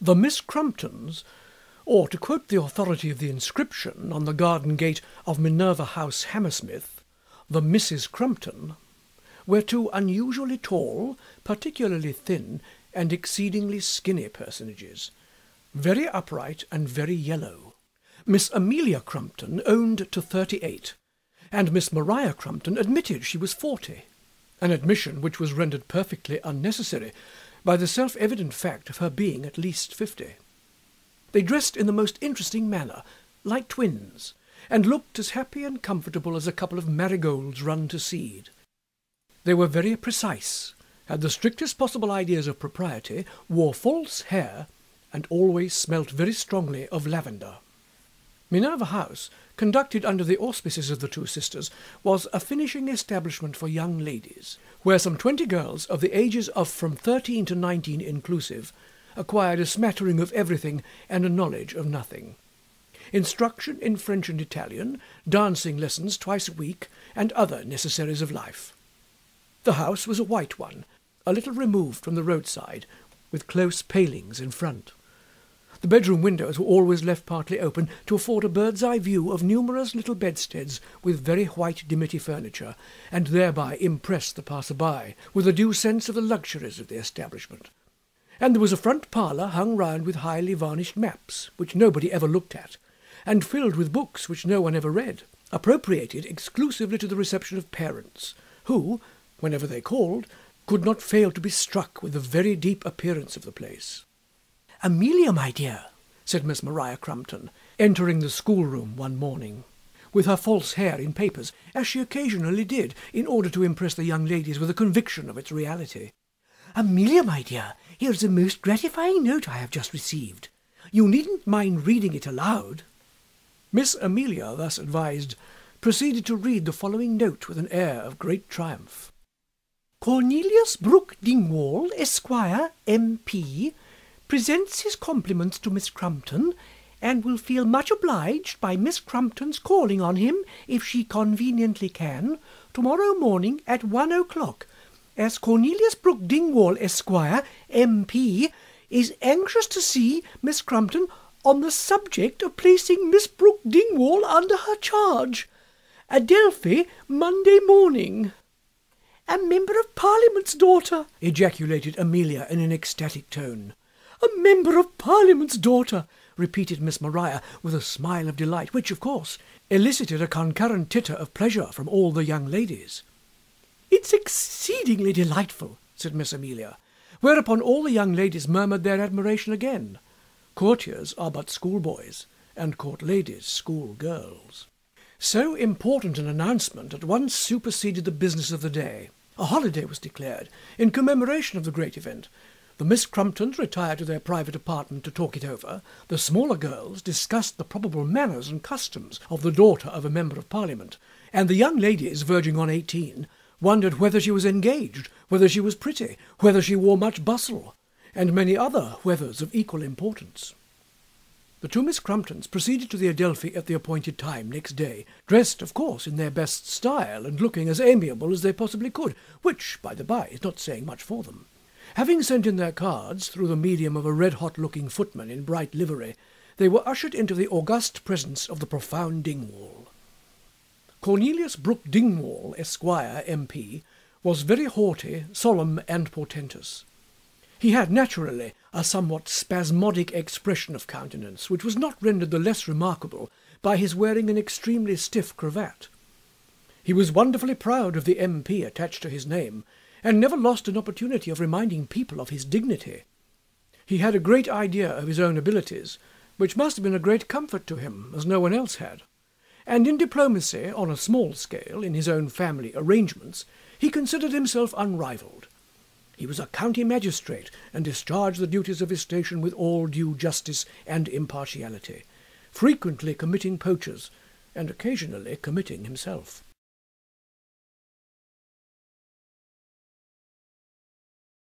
The Miss Crumptons, or to quote the authority of the inscription on the garden gate of Minerva House, Hammersmith, the Mrs. Crumpton, were two unusually tall, particularly thin, and exceedingly skinny personages, very upright and very yellow. Miss Amelia Crumpton owned to 38, and Miss Maria Crumpton admitted she was 40, an admission which was rendered perfectly unnecessary by the self-evident fact of her being at least 50. They dressed in the most interesting manner, like twins, and looked as happy and comfortable as a couple of marigolds run to seed. They were very precise, had the strictest possible ideas of propriety, wore false hair, and always smelt very strongly of lavender. Minerva House, conducted under the auspices of the two sisters, was a finishing establishment for young ladies, where some 20 girls of the ages of from 13 to 19 inclusive acquired a smattering of everything and a knowledge of nothing. Instruction in French and Italian, dancing lessons twice a week, and other necessaries of life. The house was a white one, a little removed from the roadside, with close palings in front. The bedroom windows were always left partly open to afford a bird's-eye view of numerous little bedsteads with very white dimity furniture, and thereby impress the passer-by with a due sense of the luxuries of the establishment. And there was a front parlour hung round with highly varnished maps, which nobody ever looked at, and filled with books which no one ever read, appropriated exclusively to the reception of parents, who, whenever they called, could not fail to be struck with the very deep appearance of the place. "Amelia, my dear," said Miss Maria Crumpton, entering the schoolroom one morning, with her false hair in papers, as she occasionally did, in order to impress the young ladies with a conviction of its reality. "Amelia, my dear, here is a most gratifying note I have just received. You needn't mind reading it aloud." Miss Amelia, thus advised, proceeded to read the following note with an air of great triumph. "Cornelius Brooke Dingwall, Esquire, M.P., presents his compliments to Miss Crumpton, and will feel much obliged by Miss Crumpton's calling on him, if she conveniently can, tomorrow morning at 1 o'clock, as Cornelius Brooke Dingwall, Esquire, M.P., is anxious to see Miss Crumpton on the subject of placing Miss Brooke Dingwall under her charge. Adelphi, Monday morning." "A Member of Parliament's daughter!" ejaculated Amelia in an ecstatic tone. "A Member of Parliament's daughter!" repeated Miss Maria with a smile of delight, which, of course, elicited a concurrent titter of pleasure from all the young ladies. "It's exceedingly delightful," said Miss Amelia, whereupon all the young ladies murmured their admiration again. Courtiers are but schoolboys, and court ladies schoolgirls. So important an announcement at once superseded the business of the day. A holiday was declared in commemoration of the great event. The Miss Crumptons retired to their private apartment to talk it over. The smaller girls discussed the probable manners and customs of the daughter of a Member of Parliament, and the young ladies, verging on 18, wondered whether she was engaged, whether she was pretty, whether she wore much bustle, and many other whethers of equal importance. The two Miss Crumptons proceeded to the Adelphi at the appointed time next day, dressed, of course, in their best style, and looking as amiable as they possibly could, which, by the by, is not saying much for them. Having sent in their cards through the medium of a red-hot-looking footman in bright livery, they were ushered into the august presence of the profound Dingwall. Cornelius Brooke Dingwall, Esquire, M.P., was very haughty, solemn, and portentous. He had naturally a somewhat spasmodic expression of countenance, which was not rendered the less remarkable by his wearing an extremely stiff cravat. He was wonderfully proud of the M.P. attached to his name, and never lost an opportunity of reminding people of his dignity. He had a great idea of his own abilities, which must have been a great comfort to him, as no one else had. And in diplomacy, on a small scale, in his own family arrangements, he considered himself unrivalled. He was a county magistrate, and discharged the duties of his station with all due justice and impartiality, frequently committing poachers, and occasionally committing himself.